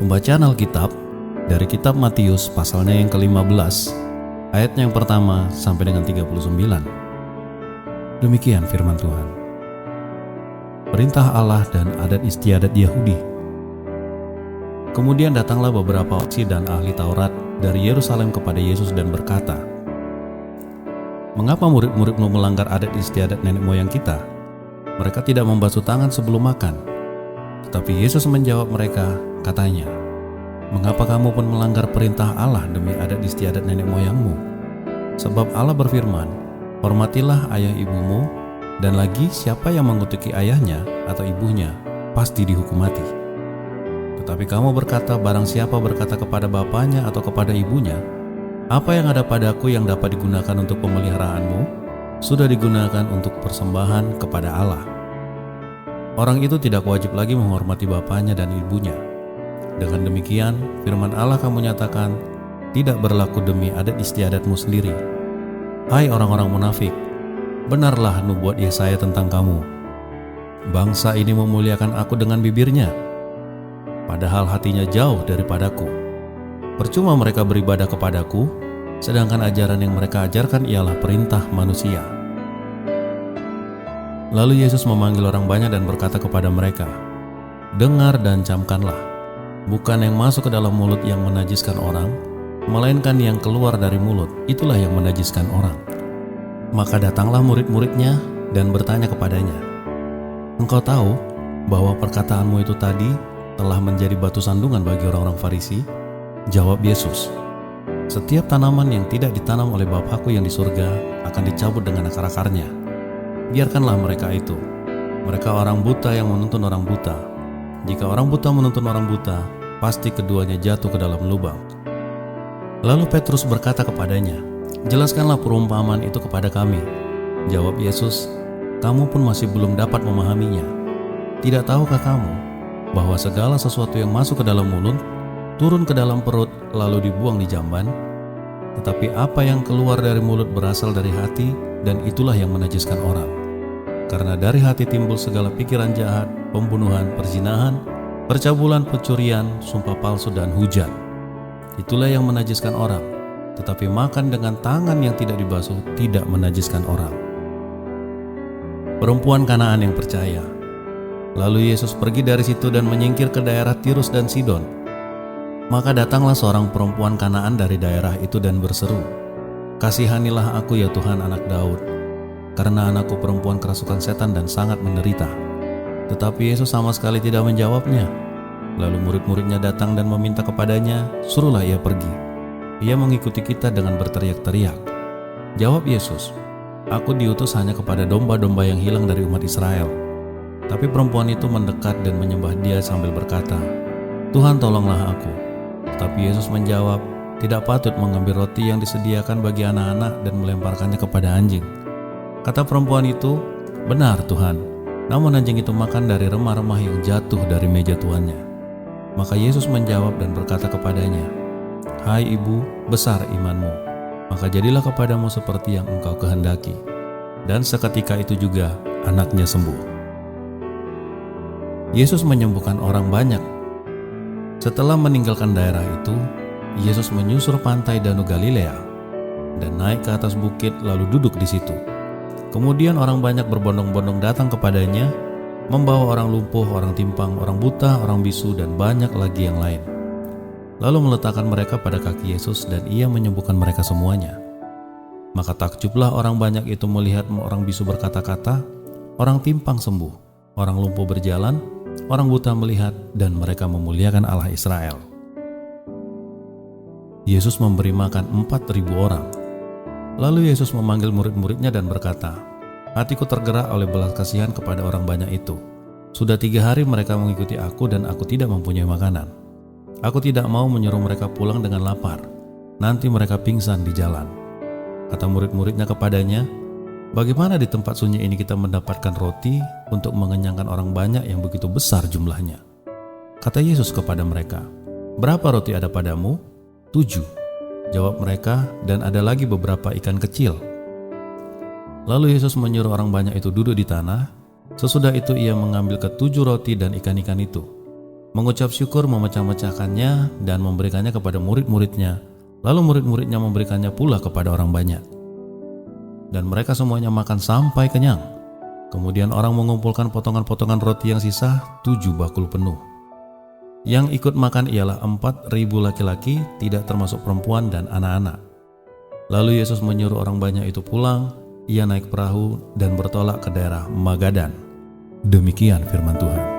Pembacaan Alkitab dari kitab Matius pasalnya yang ke-15, ayatnya yang pertama sampai dengan 39. Demikian firman Tuhan. Perintah Allah dan adat istiadat Yahudi. Kemudian datanglah beberapa saksi dan ahli Taurat dari Yerusalem kepada Yesus dan berkata, "Mengapa murid-muridmu melanggar adat istiadat nenek moyang kita? Mereka tidak membasuh tangan sebelum makan." Tetapi Yesus menjawab mereka, katanya, "Mengapa kamu pun melanggar perintah Allah demi adat istiadat nenek moyangmu? Sebab Allah berfirman, hormatilah ayah ibumu, dan lagi siapa yang mengutuki ayahnya atau ibunya, pasti dihukum mati. Tetapi kamu berkata, barang siapa berkata kepada bapaknya atau kepada ibunya, apa yang ada padaku yang dapat digunakan untuk pemeliharaanmu, sudah digunakan untuk persembahan kepada Allah. Orang itu tidak wajib lagi menghormati bapaknya dan ibunya. Dengan demikian, firman Allah kamu nyatakan tidak berlaku demi adat istiadatmu sendiri. Hai orang-orang munafik, benarlah nubuat Yesaya tentang kamu. Bangsa ini memuliakan aku dengan bibirnya, padahal hatinya jauh daripadaku. Percuma mereka beribadah kepadaku, sedangkan ajaran yang mereka ajarkan ialah perintah manusia." Lalu Yesus memanggil orang banyak dan berkata kepada mereka, "Dengar dan camkanlah. Bukan yang masuk ke dalam mulut yang menajiskan orang, melainkan yang keluar dari mulut, itulah yang menajiskan orang." Maka datanglah murid-muridnya dan bertanya kepadanya, "Engkau tahu bahwa perkataanmu itu tadi telah menjadi batu sandungan bagi orang-orang Farisi?" Jawab Yesus, "Setiap tanaman yang tidak ditanam oleh Bapakku yang di surga akan dicabut dengan akar-akarnya. Biarkanlah mereka itu. Mereka orang buta yang menuntun orang buta. Jika orang buta menuntun orang buta, pasti keduanya jatuh ke dalam lubang." Lalu Petrus berkata kepadanya, "Jelaskanlah perumpamaan itu kepada kami." Jawab Yesus, "Kamu pun masih belum dapat memahaminya. Tidak tahukah kamu bahwa segala sesuatu yang masuk ke dalam mulut, turun ke dalam perut, lalu dibuang di jamban? Tetapi apa yang keluar dari mulut berasal dari hati, dan itulah yang menajiskan orang. Karena dari hati timbul segala pikiran jahat, pembunuhan, perzinahan, percabulan, pencurian, sumpah palsu, dan hujat. Itulah yang menajiskan orang. Tetapi makan dengan tangan yang tidak dibasuh tidak menajiskan orang." Perempuan Kanaan yang percaya. Lalu Yesus pergi dari situ dan menyingkir ke daerah Tirus dan Sidon. Maka datanglah seorang perempuan Kanaan dari daerah itu dan berseru, "Kasihanilah aku ya Tuhan, anak Daud, karena anakku perempuan kerasukan setan dan sangat menderita." Tetapi Yesus sama sekali tidak menjawabnya. Lalu murid-muridnya datang dan meminta kepadanya, "Suruhlah ia pergi. Ia mengikuti kita dengan berteriak-teriak." Jawab Yesus, "Aku diutus hanya kepada domba-domba yang hilang dari umat Israel." Tapi perempuan itu mendekat dan menyembah Dia sambil berkata, "Tuhan, tolonglah aku." Tetapi Yesus menjawab, "Tidak patut mengambil roti yang disediakan bagi anak-anak dan melemparkannya kepada anjing." Kata perempuan itu, "Benar Tuhan, namun anjing itu makan dari remah-remah yang jatuh dari meja tuannya." Maka Yesus menjawab dan berkata kepadanya, "Hai ibu, besar imanmu, maka jadilah kepadamu seperti yang engkau kehendaki." Dan seketika itu juga anaknya sembuh. Yesus menyembuhkan orang banyak. Setelah meninggalkan daerah itu, Yesus menyusur pantai Danau Galilea dan naik ke atas bukit lalu duduk di situ. Kemudian orang banyak berbondong-bondong datang kepadanya, membawa orang lumpuh, orang timpang, orang buta, orang bisu, dan banyak lagi yang lain. Lalu meletakkan mereka pada kaki Yesus dan Ia menyembuhkan mereka semuanya. Maka takjublah orang banyak itu melihat orang bisu berkata-kata, orang timpang sembuh, orang lumpuh berjalan, orang buta melihat, dan mereka memuliakan Allah Israel. Yesus memberi makan 4.000 orang. Lalu Yesus memanggil murid-muridnya dan berkata, "Hatiku tergerak oleh belas kasihan kepada orang banyak itu. Sudah 3 hari mereka mengikuti aku dan aku tidak mempunyai makanan. Aku tidak mau menyuruh mereka pulang dengan lapar. Nanti mereka pingsan di jalan." Kata murid-muridnya kepadanya, "Bagaimana di tempat sunyi ini kita mendapatkan roti untuk mengenyangkan orang banyak yang begitu besar jumlahnya?" Kata Yesus kepada mereka, "Berapa roti ada padamu?" 7. Jawab mereka, "Dan ada lagi beberapa ikan kecil." Lalu Yesus menyuruh orang banyak itu duduk di tanah. Sesudah itu Ia mengambil ke 7 roti dan ikan-ikan itu. mengucap syukur, memecah-mecahkannya dan memberikannya kepada murid-muridnya. Lalu murid-muridnya memberikannya pula kepada orang banyak. Dan mereka semuanya makan sampai kenyang. Kemudian orang mengumpulkan potongan-potongan roti yang sisa 7 bakul penuh. Yang ikut makan ialah 4.000 laki-laki, tidak termasuk perempuan dan anak-anak. Lalu Yesus menyuruh orang banyak itu pulang. Ia naik perahu dan bertolak ke daerah Magadan. Demikian firman Tuhan.